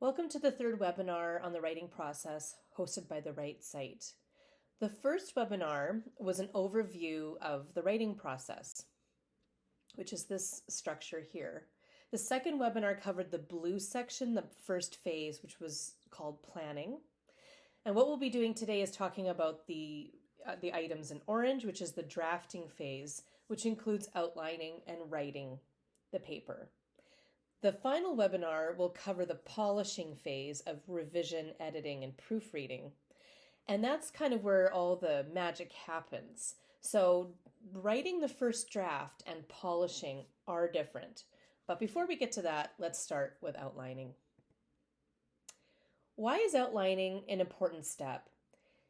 Welcome to the third webinar on the writing process hosted by the Write Site. The first webinar was an overview of the writing process, which is this structure here. The second webinar covered the blue section, the first phase, which was called planning. And what we'll be doing today is talking about the items in orange, which is the drafting phase, which includes outlining and writing the paper. The final webinar will cover the polishing phase of revision, editing, and proofreading. And that's kind of where all the magic happens. So writing the first draft and polishing are different. But before we get to that, let's start with outlining. Why is outlining an important step?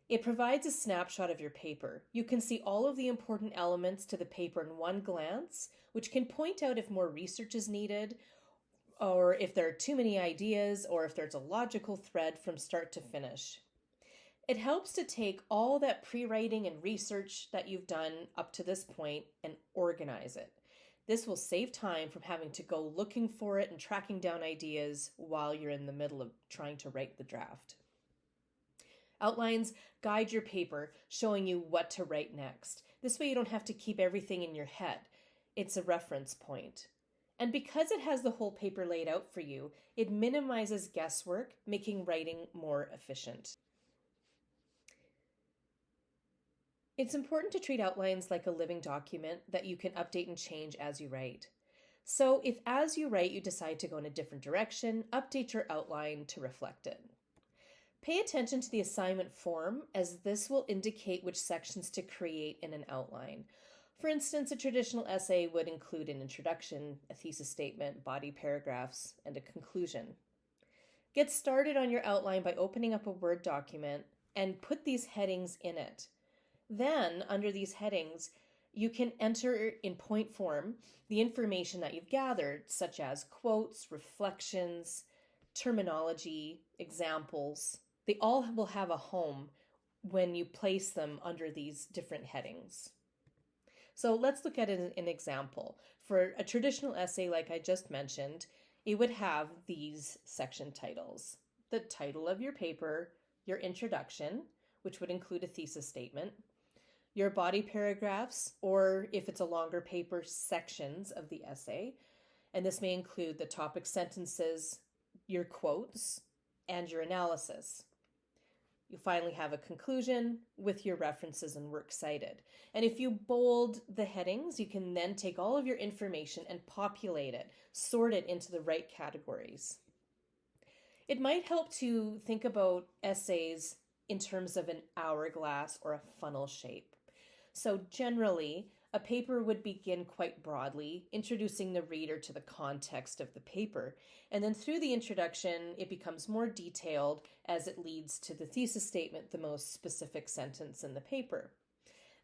It provides a snapshot of your paper. You can see all of the important elements to the paper in one glance, which can point out if more research is needed, or if there are too many ideas, or if there's a logical thread from start to finish. It helps to take all that pre-writing and research that you've done up to this point and organize it. This will save time from having to go looking for it and tracking down ideas while you're in the middle of trying to write the draft. Outlines guide your paper, showing you what to write next. This way you don't have to keep everything in your head. It's a reference point. And because it has the whole paper laid out for you, it minimizes guesswork, making writing more efficient. It's important to treat outlines like a living document that you can update and change as you write. So if as you write you decide to go in a different direction, update your outline to reflect it. Pay attention to the assignment form, as this will indicate which sections to create in an outline. For instance, a traditional essay would include an introduction, a thesis statement, body paragraphs, and a conclusion. Get started on your outline by opening up a Word document and put these headings in it. Then, under these headings, you can enter in point form the information that you've gathered, such as quotes, reflections, terminology, examples. They all will have a home when you place them under these different headings. So let's look at an example. For a traditional essay like I just mentioned, it would have these section titles. The title of your paper, your introduction, which would include a thesis statement, your body paragraphs, or if it's a longer paper, sections of the essay. And this may include the topic sentences, your quotes, and your analysis. You finally have a conclusion with your references and works cited. And if you bold the headings, you can then take all of your information and populate it, sort it into the right categories. It might help to think about essays in terms of an hourglass or a funnel shape. So generally, a paper would begin quite broadly, introducing the reader to the context of the paper. And then through the introduction, it becomes more detailed as it leads to the thesis statement, the most specific sentence in the paper.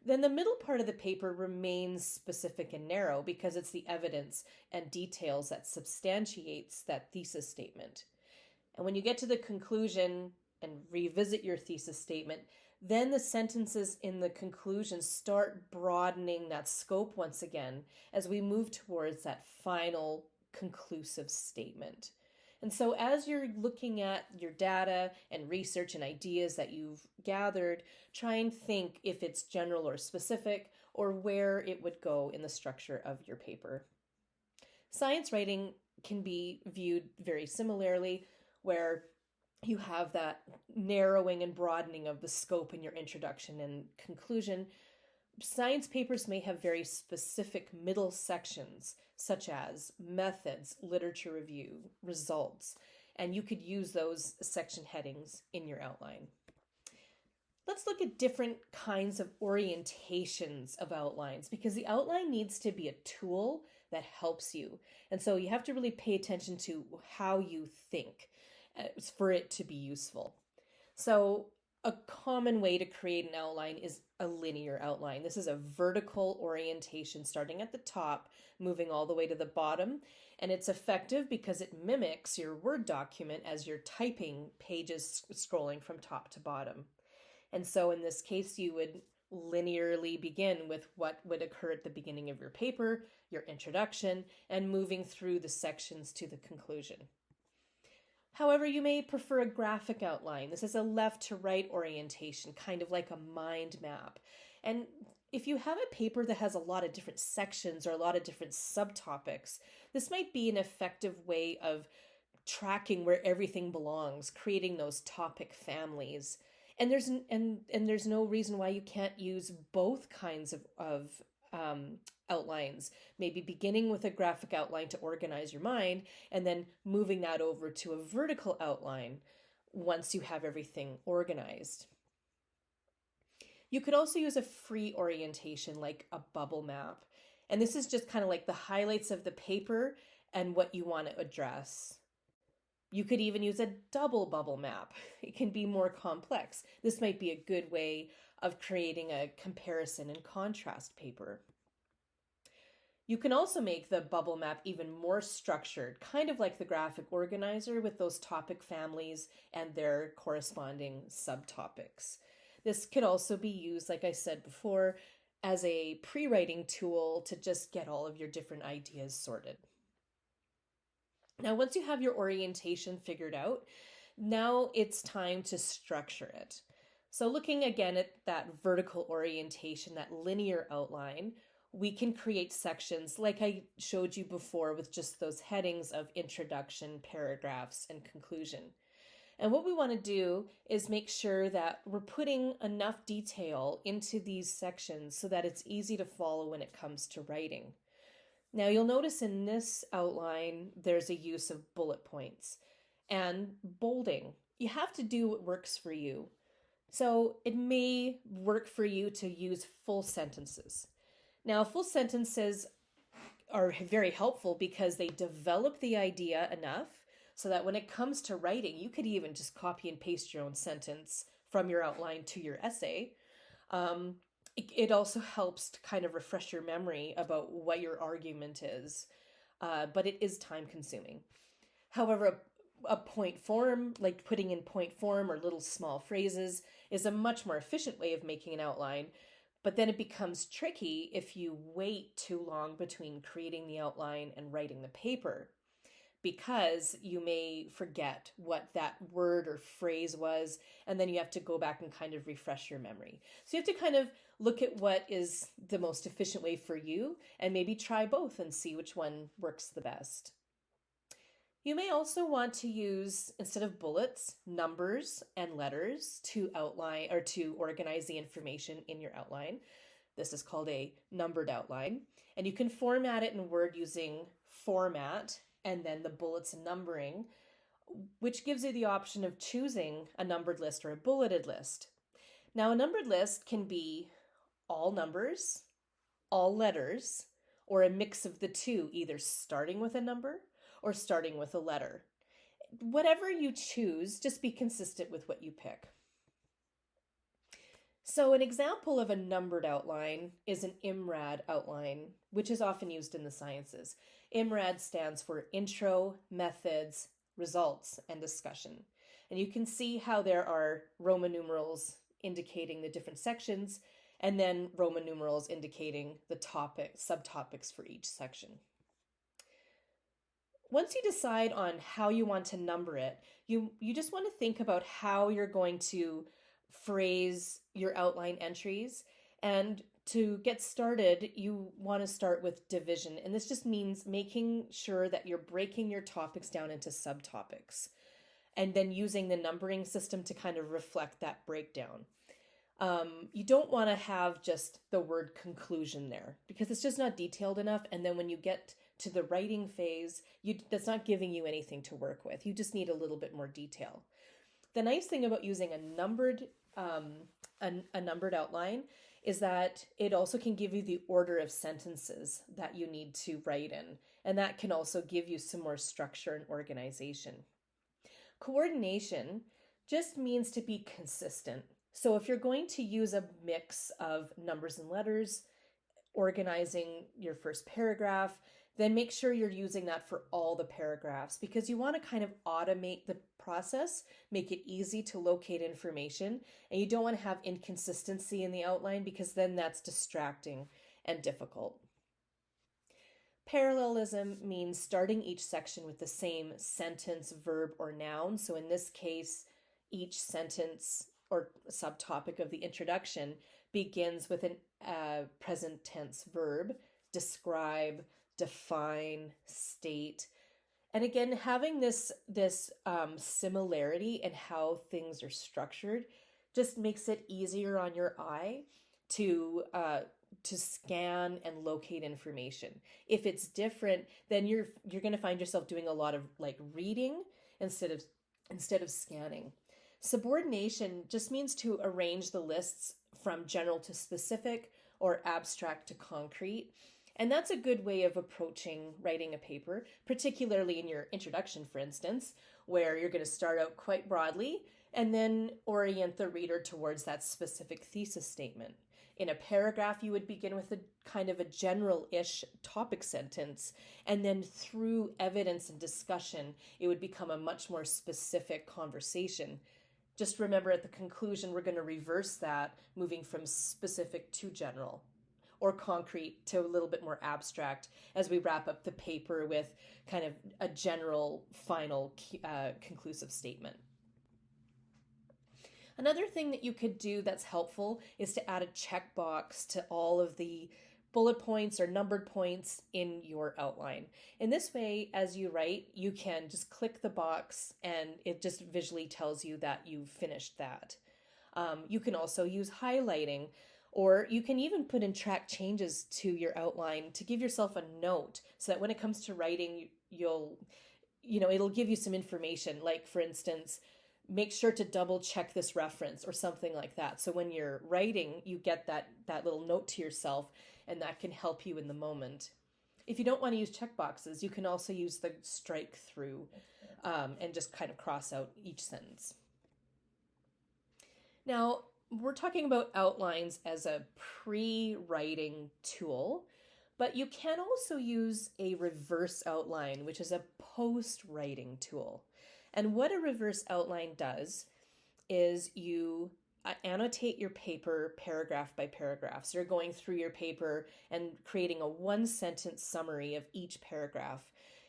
Then the middle part of the paper remains specific and narrow because it's the evidence and details that substantiates that thesis statement. And when you get to the conclusion and revisit your thesis statement, then the sentences in the conclusion start broadening that scope once again as we move towards that final conclusive statement. And so as you're looking at your data and research and ideas that you've gathered, try and think if it's general or specific or where it would go in the structure of your paper. Science writing can be viewed very similarly, where you have that narrowing and broadening of the scope in your introduction and conclusion. Science papers may have very specific middle sections, such as methods, literature review, results, and you could use those section headings in your outline. Let's look at different kinds of orientations of outlines, because the outline needs to be a tool that helps you. And so you have to really pay attention to how you think for it to be useful. So a common way to create an outline is a linear outline. This is a vertical orientation starting at the top, moving all the way to the bottom. And it's effective because it mimics your Word document as you're typing pages scrolling from top to bottom. And so in this case, you would linearly begin with what would occur at the beginning of your paper, your introduction, and moving through the sections to the conclusion. However, you may prefer a graphic outline. This is a left to right orientation, kind of like a mind map. And if you have a paper that has a lot of different sections or a lot of different subtopics, this might be an effective way of tracking where everything belongs, creating those topic families. And there's no reason why you can't use both kinds of outlines, maybe beginning with a graphic outline to organize your mind and then moving that over to a vertical outline once you have everything organized. You could also use a free orientation like a bubble map. And this is just kind of like the highlights of the paper and what you want to address. You could even use a double bubble map. It can be more complex. This might be a good way of creating a comparison and contrast paper. You can also make the bubble map even more structured, kind of like the graphic organizer with those topic families and their corresponding subtopics. This could also be used, like I said before, as a pre-writing tool to just get all of your different ideas sorted. Now, once you have your orientation figured out, now it's time to structure it. So looking again at that vertical orientation, that linear outline, we can create sections like I showed you before with just those headings of introduction, paragraphs, and conclusion. And what we want to do is make sure that we're putting enough detail into these sections so that it's easy to follow when it comes to writing. Now you'll notice in this outline, there's a use of bullet points and bolding. You have to do what works for you. So it may work for you to use full sentences. Now, full sentences are very helpful because they develop the idea enough so that when it comes to writing, you could even just copy and paste your own sentence from your outline to your essay. It also helps to kind of refresh your memory about what your argument is, but it is time consuming. However, a point form, like putting in point form or little small phrases, is a much more efficient way of making an outline. But then it becomes tricky if you wait too long between creating the outline and writing the paper, because you may forget what that word or phrase was, and then you have to go back and kind of refresh your memory. So you have to kind of look at what is the most efficient way for you and maybe try both and see which one works the best. You may also want to use, instead of bullets, numbers and letters to outline or to organize the information in your outline. This is called a numbered outline. And you can format it in Word using format and then the bullets and numbering, which gives you the option of choosing a numbered list or a bulleted list. Now, a numbered list can be all numbers, all letters, or a mix of the two, either starting with a number or starting with a letter. Whatever you choose, just be consistent with what you pick. So an example of a numbered outline is an IMRAD outline, which is often used in the sciences. IMRAD stands for Intro, Methods, Results, and Discussion. And you can see how there are Roman numerals indicating the different sections, and then Roman numerals indicating the subtopics for each section. Once you decide on how you want to number it, you just want to think about how you're going to phrase your outline entries. And to get started, you want to start with division. And this just means making sure that you're breaking your topics down into subtopics and then using the numbering system to kind of reflect that breakdown. You don't want to have just the word conclusion there because it's just not detailed enough. And then when you get to the writing phase, that's not giving you anything to work with. You just need a little bit more detail. The nice thing about using a numbered outline is that it also can give you the order of sentences that you need to write in. And that can also give you some more structure and organization. Coordination just means to be consistent. So if you're going to use a mix of numbers and letters, organizing your first paragraph, then make sure you're using that for all the paragraphs because you want to kind of automate the process, make it easy to locate information, and you don't want to have inconsistency in the outline because then that's distracting and difficult. Parallelism means starting each section with the same sentence, verb, or noun. So in this case, each sentence or subtopic of the introduction begins with a present tense verb, describe, define, state. And again, having this similarity in how things are structured just makes it easier on your eye to scan and locate information. If it's different, then you're going to find yourself doing a lot of like reading instead of scanning. Subordination just means to arrange the lists from general to specific or abstract to concrete. And that's a good way of approaching writing a paper, particularly in your introduction, for instance, where you're going to start out quite broadly and then orient the reader towards that specific thesis statement. In a paragraph, you would begin with a kind of a general-ish topic sentence, and then through evidence and discussion, it would become a much more specific conversation. Just remember at the conclusion, we're going to reverse that, moving from specific to general, or concrete to a little bit more abstract as we wrap up the paper with kind of a general, final, conclusive statement. Another thing that you could do that's helpful is to add a checkbox to all of the bullet points or numbered points in your outline. In this way, as you write, you can just click the box and it just visually tells you that you've finished that. You can also use highlighting, or you can even put in track changes to your outline to give yourself a note so that when it comes to writing, it'll give you some information. Like, for instance, make sure to double check this reference or something like that. So when you're writing, you get that little note to yourself, and that can help you in the moment. If you don't want to use checkboxes, you can also use the strike through and just kind of cross out each sentence. Now, we're talking about outlines as a pre-writing tool, but you can also use a reverse outline, which is a post-writing tool. And what a reverse outline does is you annotate your paper paragraph by paragraph. So you're going through your paper and creating a one-sentence summary of each paragraph.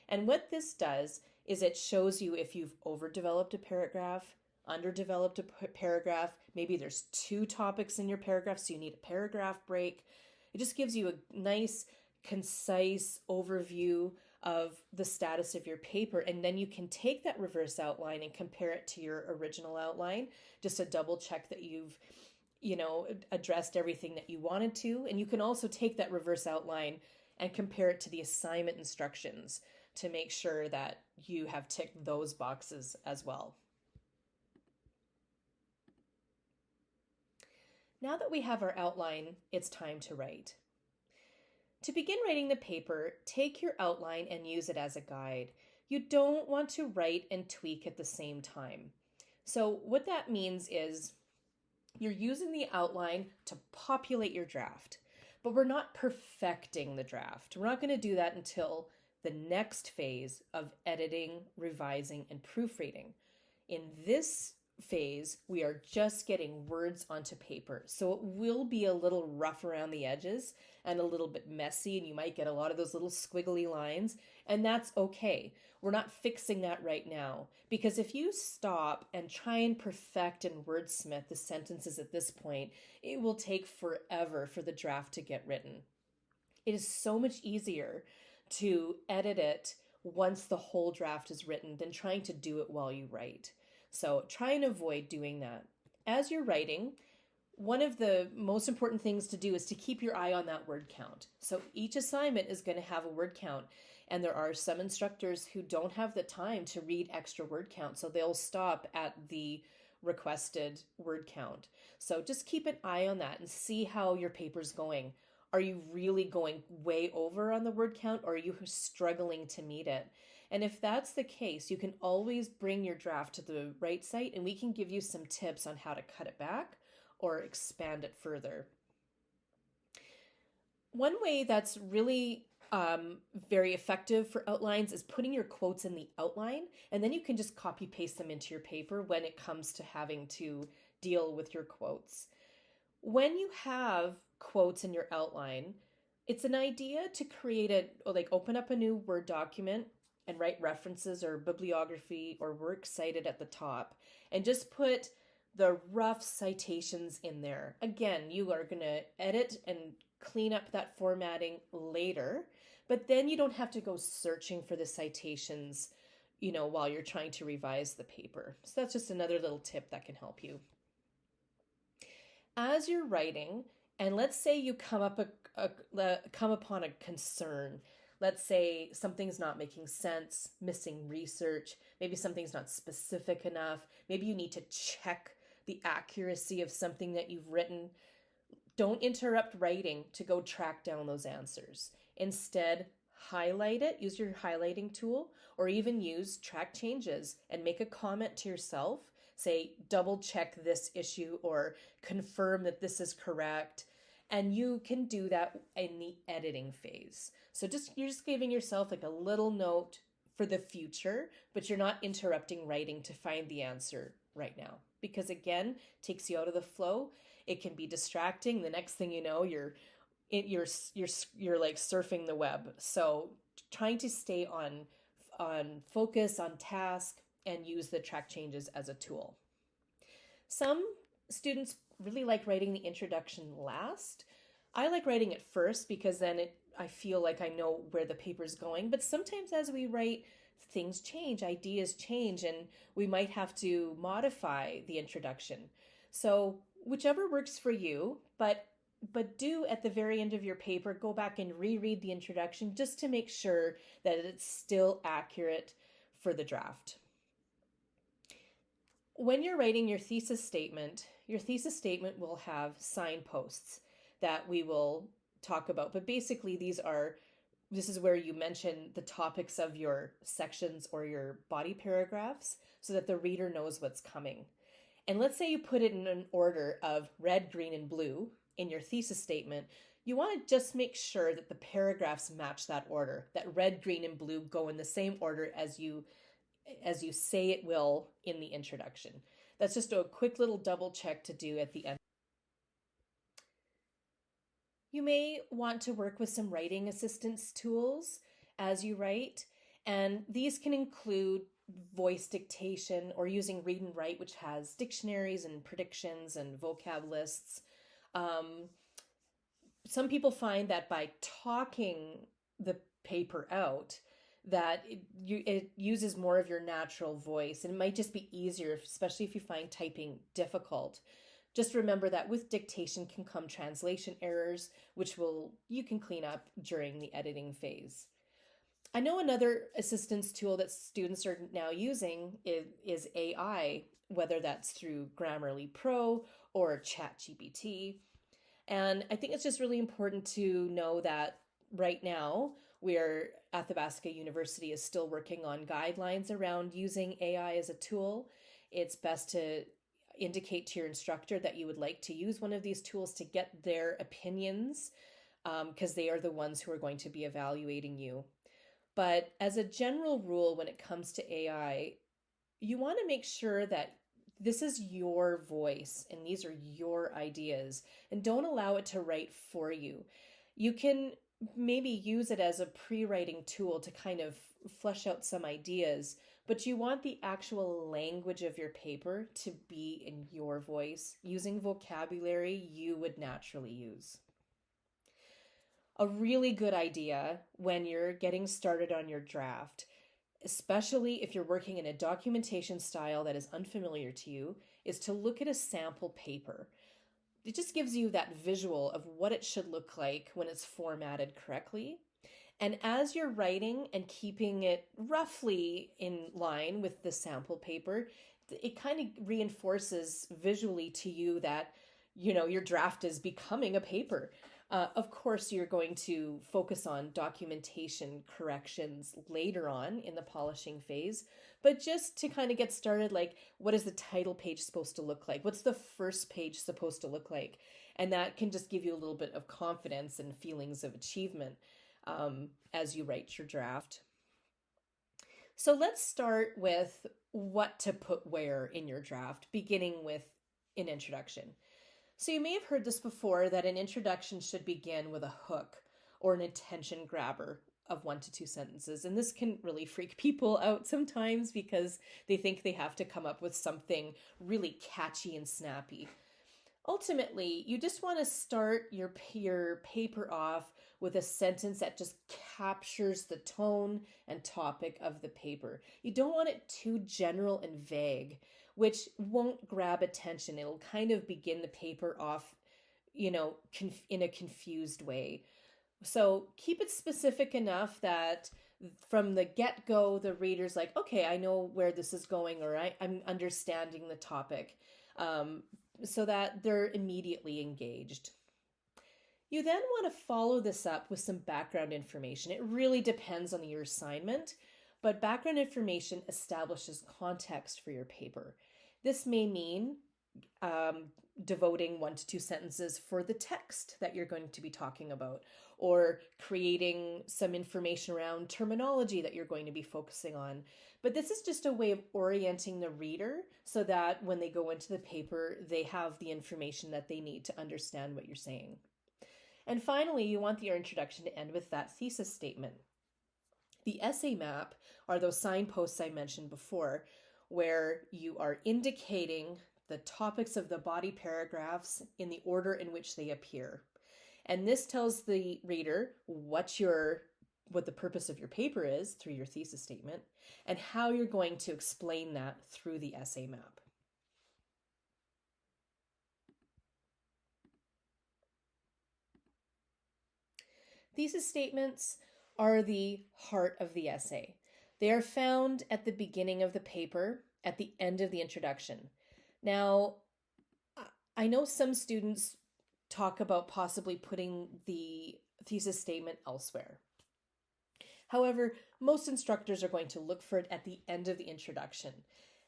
And what this does is it shows you if you've overdeveloped a paragraph, underdeveloped a paragraph, maybe there's two topics in your paragraph, so you need a paragraph break. It just gives you a nice, concise overview of the status of your paper, and then you can take that reverse outline and compare it to your original outline just to double check that you've addressed everything that you wanted to. And you can also take that reverse outline and compare it to the assignment instructions to make sure that you have ticked those boxes as well. Now that we have our outline, it's time to write. To begin writing the paper, take your outline and use it as a guide. You don't want to write and tweak at the same time. So what that means is you're using the outline to populate your draft, but we're not perfecting the draft. We're not going to do that until the next phase of editing, revising, and proofreading. In this phase, we are just getting words onto paper. So it will be a little rough around the edges and a little bit messy, and you might get a lot of those little squiggly lines, and that's okay. We're not fixing that right now, because if you stop and try and perfect and wordsmith the sentences at this point, it will take forever for the draft to get written. It is so much easier to edit it once the whole draft is written than trying to do it while you write. So try and avoid doing that. As you're writing, one of the most important things to do is to keep your eye on that word count. So each assignment is going to have a word count, and there are some instructors who don't have the time to read extra word count, so they'll stop at the requested word count. So just keep an eye on that and see how your paper's going. Are you really going way over on the word count, or are you struggling to meet it? And if that's the case, you can always bring your draft to the Write Site, and we can give you some tips on how to cut it back or expand it further. One way that's really very effective for outlines is putting your quotes in the outline, and then you can just copy paste them into your paper when it comes to having to deal with your quotes. When you have quotes in your outline, It's an idea to create open up a new Word document and write references or bibliography or works cited at the top and just put the rough citations in there. Again, you are going to edit and clean up that formatting later, but then you don't have to go searching for the citations, while you're trying to revise the paper. So that's just another little tip that can help you. As you're writing, and let's say you come upon a concern. Let's say something's not making sense, missing research, maybe something's not specific enough, maybe you need to check the accuracy of something that you've written. Don't interrupt writing to go track down those answers. Instead, highlight it, use your highlighting tool, or even use track changes and make a comment to yourself. Say, double check this issue or confirm that this is correct. And you can do that in the editing phase. So you're just giving yourself like a little note for the future, but you're not interrupting writing to find the answer right now. Because again, it takes you out of the flow. It can be distracting. The next thing you know, you're like surfing the web. So trying to stay on focus, on task, and use the track changes as a tool. Some students really like writing the introduction last. I like writing it first because then I feel like I know where the paper's going. But sometimes as we write, things change, ideas change, and we might have to modify the introduction. So whichever works for you, but do at the very end of your paper, go back and reread the introduction just to make sure that it's still accurate for the draft. When you're writing your thesis statement will have signposts that we will talk about. But basically this is where you mention the topics of your sections or your body paragraphs so that the reader knows what's coming. And let's say you put it in an order of red, green, and blue in your thesis statement. You want to just make sure that the paragraphs match that order, that red, green, and blue go in the same order as you say it will in the introduction. That's just a quick little double check to do at the end. You may want to work with some writing assistance tools as you write, and these can include voice dictation or using Read and Write, which has dictionaries and predictions and vocab lists. Some people find that by talking the paper out, that it uses more of your natural voice, and it might just be easier, especially if you find typing difficult. Just remember that with dictation can come translation errors, which you can clean up during the editing phase. I know another assistance tool that students are now using is AI, whether that's through Grammarly Pro or ChatGPT. And I think it's just really important to know that right now, Athabasca University is still working on guidelines around using AI as a tool. It's best to indicate to your instructor that you would like to use one of these tools to get their opinions, because they are the ones who are going to be evaluating you. But as a general rule, when it comes to AI, you want to make sure that this is your voice and these are your ideas, and don't allow it to write for you. You can maybe use it as a pre-writing tool to kind of flesh out some ideas, but you want the actual language of your paper to be in your voice, using vocabulary you would naturally use. A really good idea when you're getting started on your draft, especially if you're working in a documentation style that is unfamiliar to you, is to look at a sample paper. It just gives you that visual of what it should look like when it's formatted correctly. And as you're writing and keeping it roughly in line with the sample paper, it kind of reinforces visually to you that, your draft is becoming a paper. Of course, you're going to focus on documentation corrections later on in the polishing phase, but just to kind of get started, like, what is the title page supposed to look like? What's the first page supposed to look like? And that can just give you a little bit of confidence and feelings of achievement as you write your draft. So let's start with what to put where in your draft, beginning with an introduction. So you may have heard this before, that an introduction should begin with a hook or an attention grabber of 1 to 2 sentences. And this can really freak people out sometimes because they think they have to come up with something really catchy and snappy. Ultimately, you just want to start your paper off with a sentence that just captures the tone and topic of the paper. You don't want it too general and vague, which won't grab attention. It'll kind of begin the paper off, in a confused way. So keep it specific enough that from the get-go, the reader's like, okay, I know where this is going, or I'm understanding the topic, so that they're immediately engaged. You then want to follow this up with some background information. It really depends on your assignment, but background information establishes context for your paper. This may mean devoting 1 to 2 sentences for the text that you're going to be talking about, or creating some information around terminology that you're going to be focusing on. But this is just a way of orienting the reader so that when they go into the paper, they have the information that they need to understand what you're saying. And finally, you want your introduction to end with that thesis statement. The essay map are those signposts I mentioned before, where you are indicating the topics of the body paragraphs in the order in which they appear. And this tells the reader what the purpose of your paper is through your thesis statement, and how you're going to explain that through the essay map. Thesis statements are the heart of the essay. They are found at the beginning of the paper, at the end of the introduction. Now, I know some students talk about possibly putting the thesis statement elsewhere. However, most instructors are going to look for it at the end of the introduction.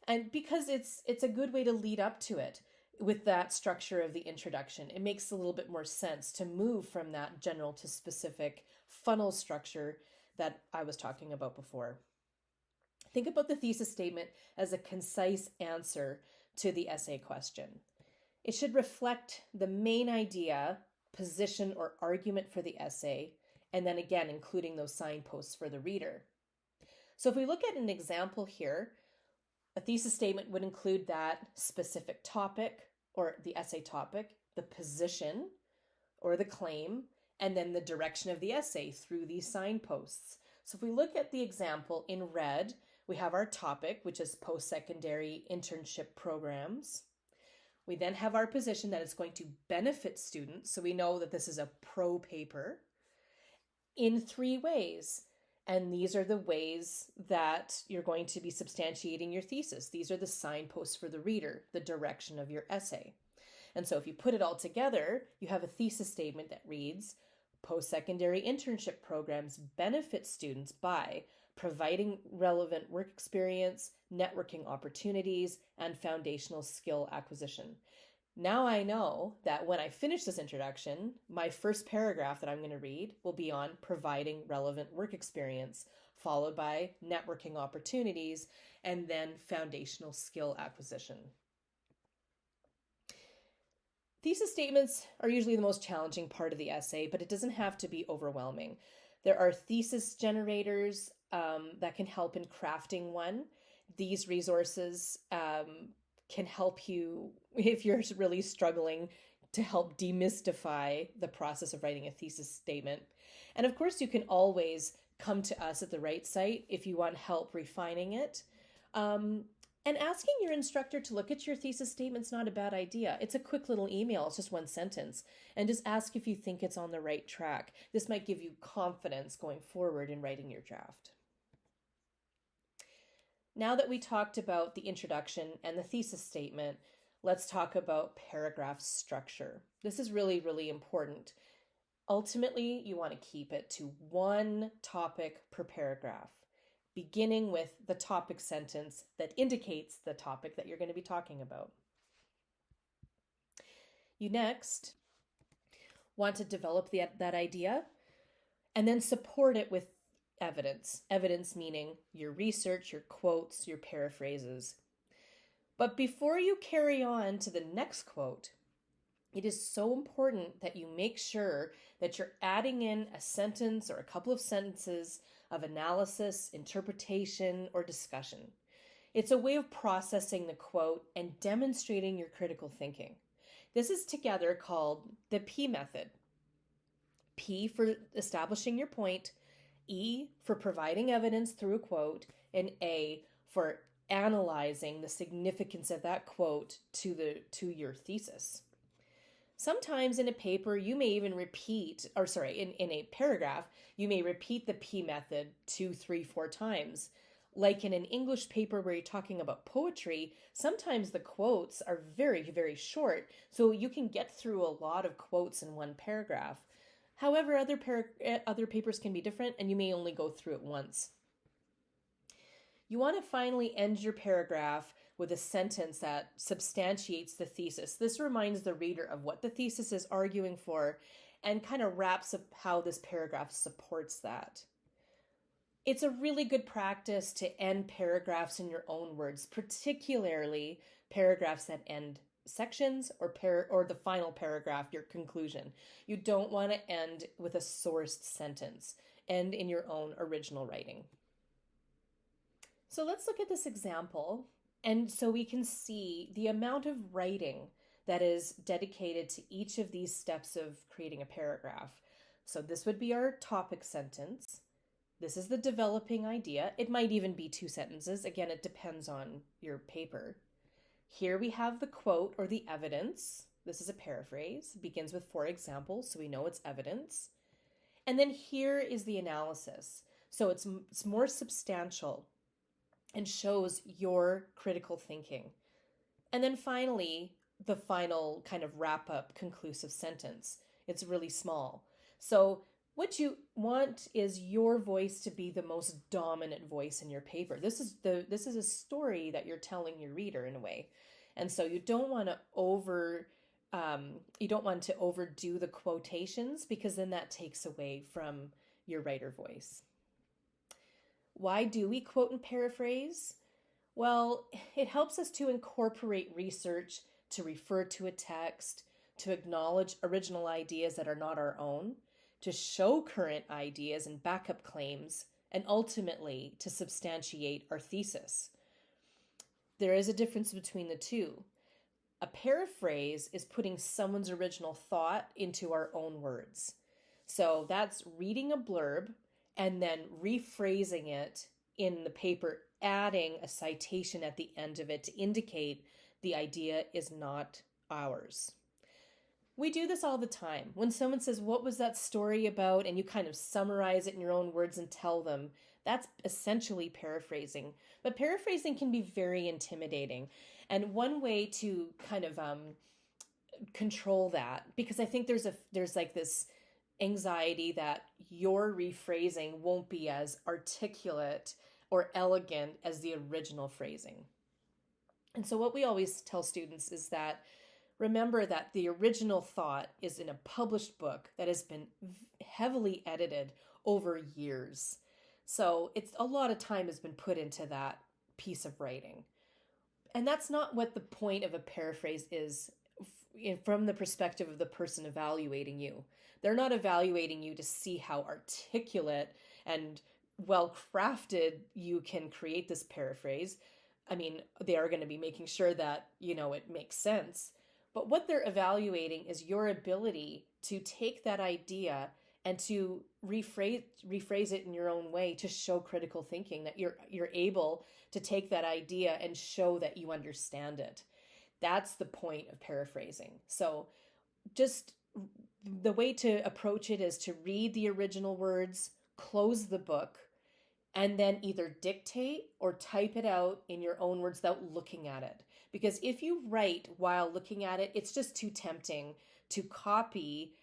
And because it's a good way to lead up to it with that structure of the introduction, it makes a little bit more sense to move from that general to specific funnel structure that I was talking about before. Think about the thesis statement as a concise answer to the essay question. It should reflect the main idea, position, or argument for the essay, and then again, including those signposts for the reader. So if we look at an example here, a thesis statement would include that specific topic or the essay topic, the position or the claim, and then the direction of the essay through these signposts. So if we look at the example in red, we have our topic, which is post-secondary internship programs. We then have our position that it's going to benefit students. So we know that this is a pro paper in 3 ways. And these are the ways that you're going to be substantiating your thesis. These are the signposts for the reader, the direction of your essay. And so if you put it all together, you have a thesis statement that reads, post-secondary internship programs benefit students by providing relevant work experience, networking opportunities, and foundational skill acquisition. Now I know that when I finish this introduction, my first paragraph that I'm going to read will be on providing relevant work experience, followed by networking opportunities, and then foundational skill acquisition. Thesis statements are usually the most challenging part of the essay, but it doesn't have to be overwhelming. There are thesis generators that can help in crafting one. These resources can help you if you're really struggling to help demystify the process of writing a thesis statement. And of course, you can always come to us at the Write Site if you want help refining it. And asking your instructor to look at your thesis statement's not a bad idea. It's a quick little email. It's just 1 sentence. And just ask if you think it's on the right track. This might give you confidence going forward in writing your draft. Now that we talked about the introduction and the thesis statement, let's talk about paragraph structure. This is really, really important. Ultimately, you want to keep it to 1 topic per paragraph, beginning with the topic sentence that indicates the topic that you're going to be talking about. You next want to develop that idea and then support it with evidence. Evidence meaning your research, your quotes, your paraphrases. But before you carry on to the next quote, It is so important that you make sure that you're adding in a sentence or a couple of sentences of analysis, interpretation, or discussion. It's a way of processing the quote and demonstrating your critical thinking. This is together called the P method. P for establishing your point, E for providing evidence through a quote, and A for analyzing the significance of that quote to your thesis. Sometimes in a paper, you may even in a paragraph, you may repeat the P method 2, 3, 4 times. Like in an English paper where you're talking about poetry, sometimes the quotes are very, very short, so you can get through a lot of quotes in one paragraph. However, other papers can be different, and you may only go through it once. You want to finally end your paragraph with a sentence that substantiates the thesis. This reminds the reader of what the thesis is arguing for and kind of wraps up how this paragraph supports that. It's a really good practice to end paragraphs in your own words, particularly paragraphs that end sections or the final paragraph, your conclusion. You don't want to end with a sourced sentence. End in your own original writing. So let's look at this example, and so we can see the amount of writing that is dedicated to each of these steps of creating a paragraph. So this would be our topic sentence. This is the developing idea. It might even be 2 sentences. Again, it depends on your paper. Here we have the quote or the evidence. This is a paraphrase. It begins with 4 examples, so we know it's evidence. And then here is the analysis. So it's more substantial and shows your critical thinking. And then finally, the final kind of wrap up conclusive sentence. It's really small. So what you want is your voice to be the most dominant voice in your paper. This is a story that you're telling your reader in a way. And so you don't want to overdo the quotations, because then that takes away from your writer voice. Why do we quote and paraphrase? Well, it helps us to incorporate research, to refer to a text, to acknowledge original ideas that are not our own, to show current ideas and backup claims, and ultimately to substantiate our thesis. There is a difference between the two. A paraphrase is putting someone's original thought into our own words. So that's reading a blurb and then rephrasing it in the paper, adding a citation at the end of it to indicate the idea is not ours. We do this all the time. When someone says, "What was that story about?" and you kind of summarize it in your own words and tell them, that's essentially paraphrasing. But paraphrasing can be very intimidating. And one way to kind of control that, because I think there's like this anxiety that your rephrasing won't be as articulate or elegant as the original phrasing. And so what we always tell students is that remember that the original thought is in a published book that has been heavily edited over years. So it's a lot of time has been put into that piece of writing. And that's not what the point of a paraphrase is from the perspective of the person evaluating you. They're not evaluating you to see how articulate and well-crafted you can create this paraphrase. I mean, they are going to be making sure that, it makes sense. But what they're evaluating is your ability to take that idea and to rephrase it in your own way to show critical thinking, that you're able to take that idea and show that you understand it. That's the point of paraphrasing. So just the way to approach it is to read the original words, close the book, and then either dictate or type it out in your own words without looking at it. Because if you write while looking at it, it's just too tempting to copy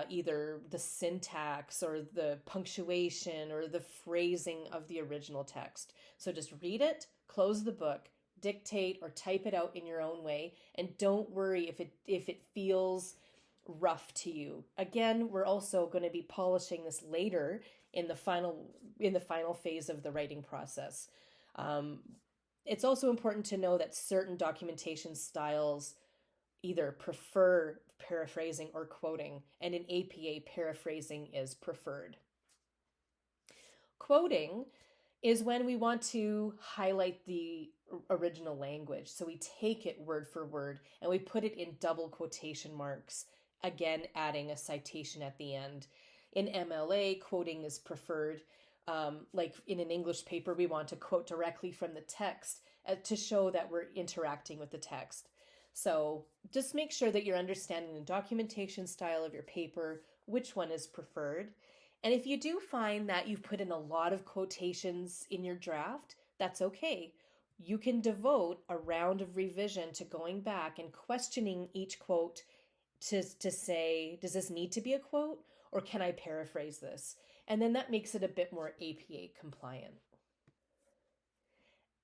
either the syntax or the punctuation or the phrasing of the original text. So just read it, close the book, dictate or type it out in your own way, and don't worry if it feels rough to you. Again, we're also going to be polishing this later in the final phase of the writing process. It's also important to know that certain documentation styles either prefer paraphrasing or quoting, and in APA, paraphrasing is preferred. Quoting is when we want to highlight the original language. So we take it word for word and we put it in double quotation marks, again, adding a citation at the end. In MLA, quoting is preferred. Like in an English paper, we want to quote directly from the text to show that we're interacting with the text. So just make sure that you're understanding the documentation style of your paper, which one is preferred. And if you do find that you've put in a lot of quotations in your draft, that's okay. You can devote a round of revision to going back and questioning each quote to say, does this need to be a quote or can I paraphrase this? And then that makes it a bit more APA compliant.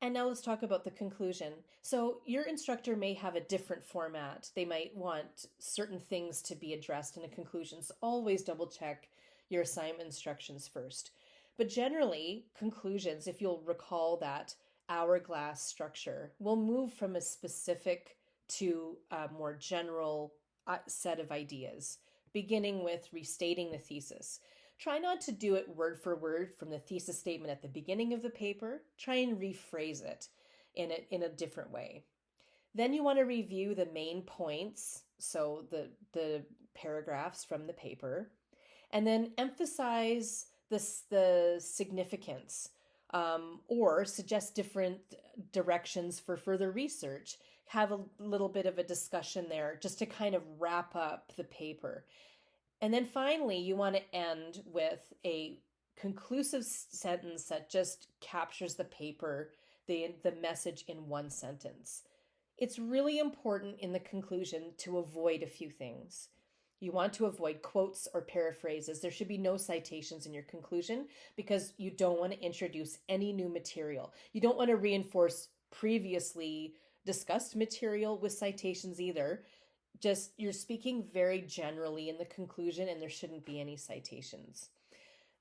And now let's talk about the conclusion. So your instructor may have a different format. They might want certain things to be addressed in a conclusion. So always double check your assignment instructions first. But generally, conclusions, if you'll recall that hourglass structure, will move from a specific to a more general set of ideas, beginning with restating the thesis. Try not to do it word for word from the thesis statement at the beginning of the paper. Try and rephrase it in a different way. Then you want to review the main points, so the paragraphs from the paper, and then emphasize the significance or suggest different directions for further research. Have a little bit of a discussion there just to kind of wrap up the paper. And then finally, you want to end with a conclusive sentence that just captures the paper, the message in one sentence. It's really important in the conclusion to avoid a few things. You want to avoid quotes or paraphrases. There should be no citations in your conclusion because you don't want to introduce any new material. You don't want to reinforce previously discussed material with citations either. Just you're speaking very generally in the conclusion and there shouldn't be any citations.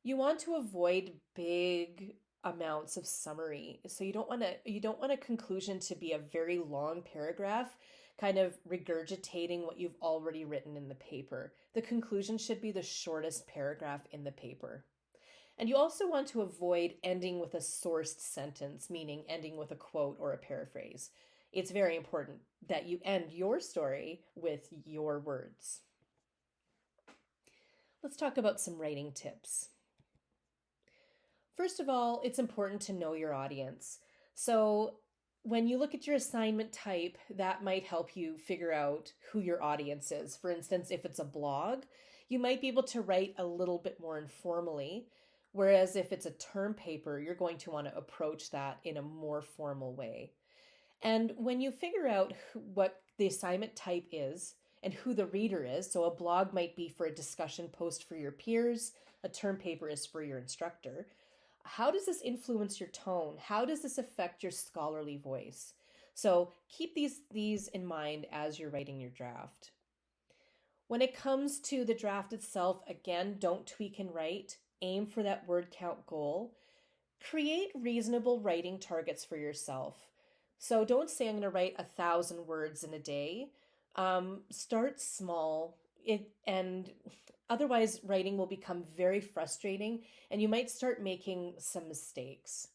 You want to avoid big amounts of summary. So you don't want a conclusion to be a very long paragraph kind of regurgitating what you've already written in the paper. The conclusion should be the shortest paragraph in the paper. And you also want to avoid ending with a sourced sentence, meaning ending with a quote or a paraphrase. It's very important that you end your story with your words. Let's talk about some writing tips. First of all, it's important to know your audience. So when you look at your assignment type, that might help you figure out who your audience is. For instance, if it's a blog, you might be able to write a little bit more informally, whereas if it's a term paper, you're going to want to approach that in a more formal way. And when you figure out what the assignment type is and who the reader is, so a blog might be for a discussion post for your peers, a term paper is for your instructor, how does this influence your tone? How does this affect your scholarly voice? So keep these in mind as you're writing your draft. When it comes to the draft itself, again, don't tweak and write. Aim for that word count goal. Create reasonable writing targets for yourself. So don't say I'm going to write 1,000 words in a day. Start small. And otherwise, writing will become very frustrating and you might start making some mistakes.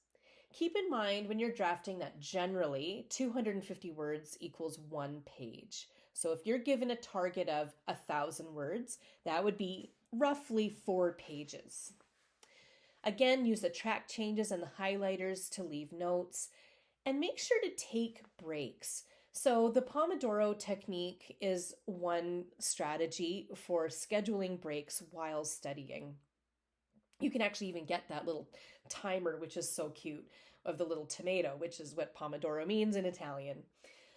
Keep in mind when you're drafting that generally 250 words equals 1 page. So if you're given a target of 1,000 words, that would be roughly 4 pages. Again, use the track changes and the highlighters to leave notes. And make sure to take breaks. So the Pomodoro technique is one strategy for scheduling breaks while studying. You can actually even get that little timer, which is so cute, of the little tomato, which is what Pomodoro means in Italian.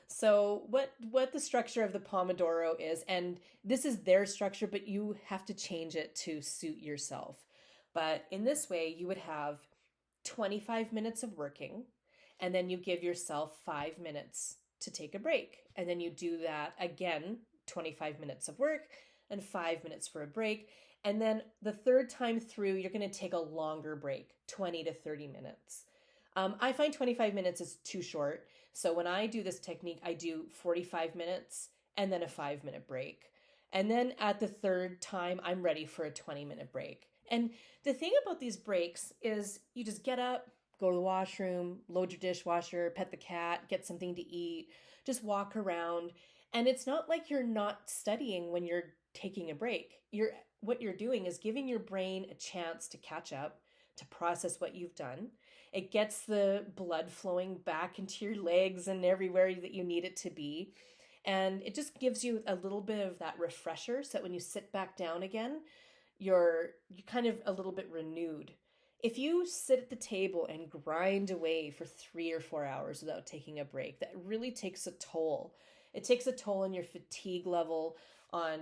So what the structure of the Pomodoro is, and this is their structure, but you have to change it to suit yourself. But in this way, you would have 25 minutes of working, and then you give yourself 5 minutes to take a break. And then you do that again, 25 minutes of work and 5 minutes for a break. And then the third time through, you're going to take a longer break, 20 to 30 minutes. I find 25 minutes is too short. So when I do this technique, I do 45 minutes and then a 5-minute break. And then at the third time, I'm ready for a 20-minute break. And the thing about these breaks is you just get up, go to the washroom, load your dishwasher, pet the cat, get something to eat, just walk around. And it's not like you're not studying when you're taking a break. What you're doing is giving your brain a chance to catch up, to process what you've done. It gets the blood flowing back into your legs and everywhere that you need it to be. And it just gives you a little bit of that refresher so that when you sit back down again, you're kind of a little bit renewed. If you sit at the table and grind away for 3 or 4 hours without taking a break, that really takes a toll. It takes a toll on your fatigue level, on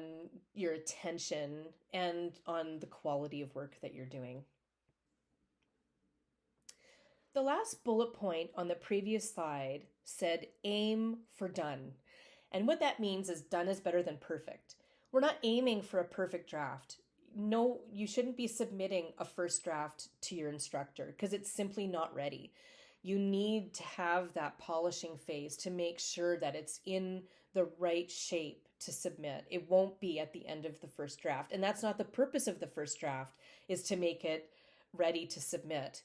your attention, and on the quality of work that you're doing. The last bullet point on the previous slide said aim for done. And what that means is done is better than perfect. We're not aiming for a perfect draft. No, you shouldn't be submitting a first draft to your instructor because it's simply not ready. You need to have that polishing phase to make sure that it's in the right shape to submit. It won't be at the end of the first draft. And that's not the purpose of the first draft, is to make it ready to submit.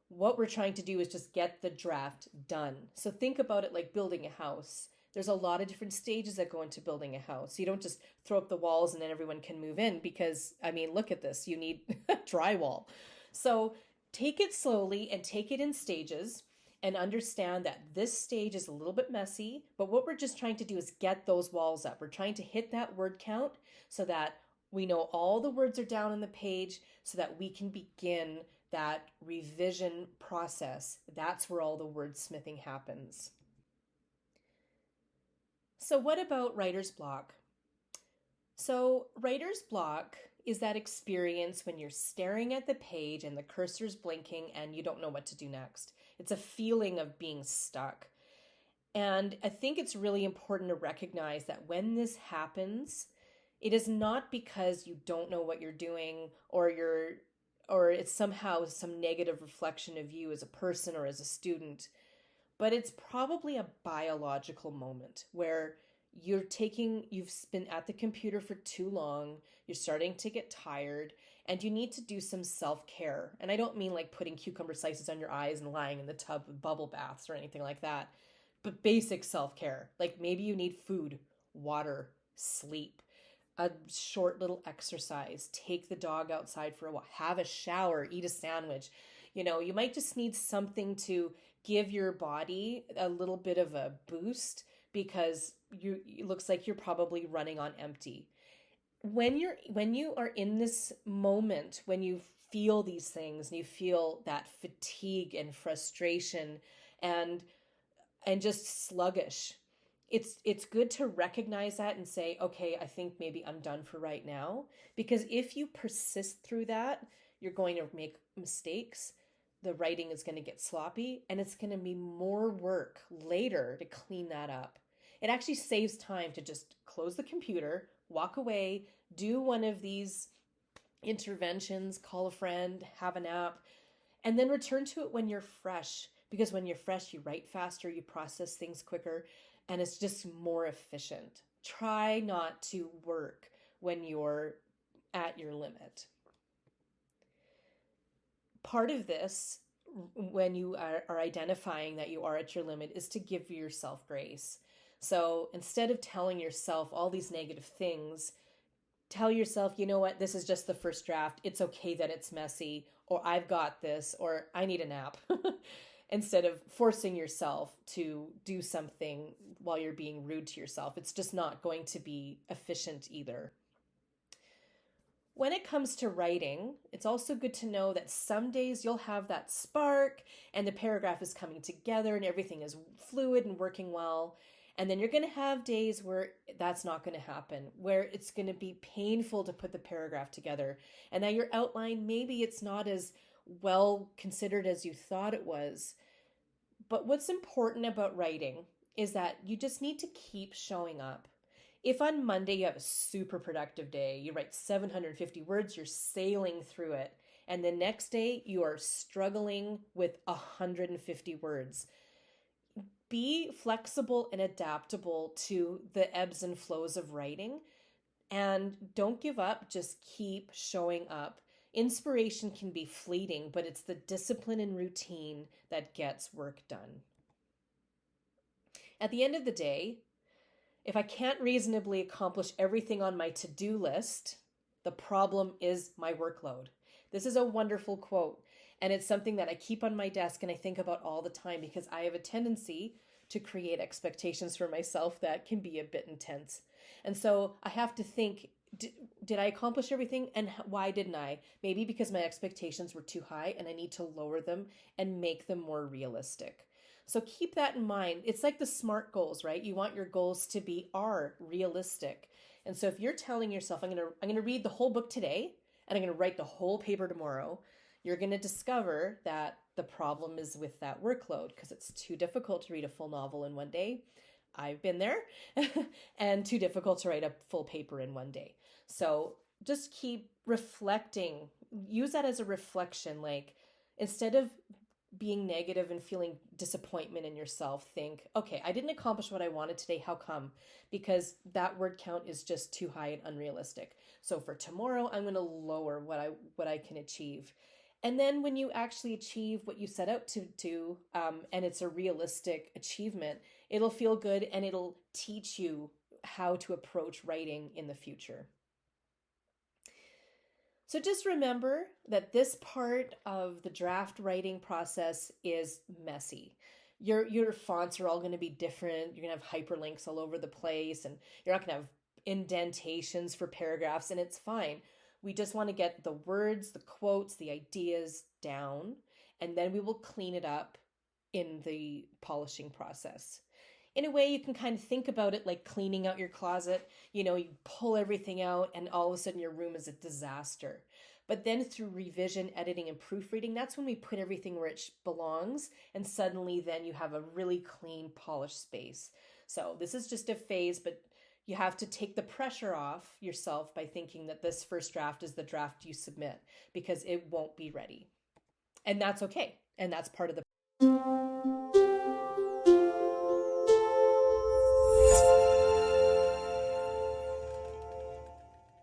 What we're trying to do is just get the draft done. So think about it like building a house. There's a lot of different stages that go into building a house. You don't just throw up the walls and then everyone can move in because, I mean, look at this. You need drywall. So take it slowly and take it in stages and understand that this stage is a little bit messy, but what we're just trying to do is get those walls up. We're trying to hit that word count so that we know all the words are down on the page so that we can begin that revision process. That's where all the wordsmithing happens. So what about writer's block? So writer's block is that experience when you're staring at the page and the cursor's blinking and you don't know what to do next. It's a feeling of being stuck. And I think it's really important to recognize that when this happens, it is not because you don't know what you're doing or it's somehow some negative reflection of you as a person or as a student. But it's probably a biological moment where you've been at the computer for too long, you're starting to get tired, and you need to do some self-care. And I don't mean like putting cucumber slices on your eyes and lying in the tub with bubble baths or anything like that, but basic self-care. Like maybe you need food, water, sleep, a short little exercise, take the dog outside for a walk, have a shower, eat a sandwich. You might just need something to give your body a little bit of a boost because it looks like you're probably running on empty. When you are in this moment, when you feel these things and you feel that fatigue and frustration and just sluggish, it's good to recognize that and say, okay, I think maybe I'm done for right now. Because if you persist through that, you're going to make mistakes. The writing is going to get sloppy and it's going to be more work later to clean that up. It actually saves time to just close the computer, walk away, do one of these interventions, call a friend, have a nap, and then return to it when you're fresh. Because when you're fresh, you write faster, you process things quicker, and it's just more efficient. Try not to work when you're at your limit. Part of this, when you are identifying that you are at your limit, is to give yourself grace. So instead of telling yourself all these negative things, tell yourself, you know what, this is just the first draft. It's okay that it's messy, or I've got this, or I need a nap. Instead of forcing yourself to do something while you're being rude to yourself. It's just not going to be efficient either. When it comes to writing, it's also good to know that some days you'll have that spark and the paragraph is coming together and everything is fluid and working well. And then you're going to have days where that's not going to happen, where it's going to be painful to put the paragraph together. And that your outline, maybe it's not as well considered as you thought it was. But what's important about writing is that you just need to keep showing up. If on Monday you have a super productive day, you write 750 words, you're sailing through it, and the next day you are struggling with 150 words, be flexible and adaptable to the ebbs and flows of writing, and don't give up. Just keep showing up. Inspiration can be fleeting, but it's the discipline and routine that gets work done. At the end of the day, if I can't reasonably accomplish everything on my to-do list, the problem is my workload. This is a wonderful quote, and it's something that I keep on my desk and I think about all the time because I have a tendency to create expectations for myself that can be a bit intense. And so I have to think, did I accomplish everything, and why didn't I? Maybe because my expectations were too high and I need to lower them and make them more realistic. So keep that in mind. It's like the SMART goals, right? You want your goals to be realistic. And so if you're telling yourself, I'm going to read the whole book today and I'm going to write the whole paper tomorrow, you're going to discover that the problem is with that workload because it's too difficult to read a full novel in one day. I've been there. And too difficult to write a full paper in one day. So just keep reflecting. Use that as a reflection. Like, instead of being negative and feeling disappointment in yourself, think, okay, I didn't accomplish what I wanted today. How come? Because that word count is just too high and unrealistic. So for tomorrow, I'm going to lower what I can achieve. And then when you actually achieve what you set out to do, and it's a realistic achievement, it'll feel good and it'll teach you how to approach writing in the future. So just remember that this part of the draft writing process is messy. Your fonts are all going to be different. You're going to have hyperlinks all over the place, and you're not going to have indentations for paragraphs, and it's fine. We just want to get the words, the quotes, the ideas down, and then we will clean it up in the polishing process. In a way, you can kind of think about it like cleaning out your closet. You pull everything out and all of a sudden your room is a disaster. But then through revision, editing, and proofreading, that's when we put everything where it belongs. And suddenly then you have a really clean, polished space. So this is just a phase, but you have to take the pressure off yourself by thinking that this first draft is the draft you submit, because it won't be ready. And that's okay. And that's part of the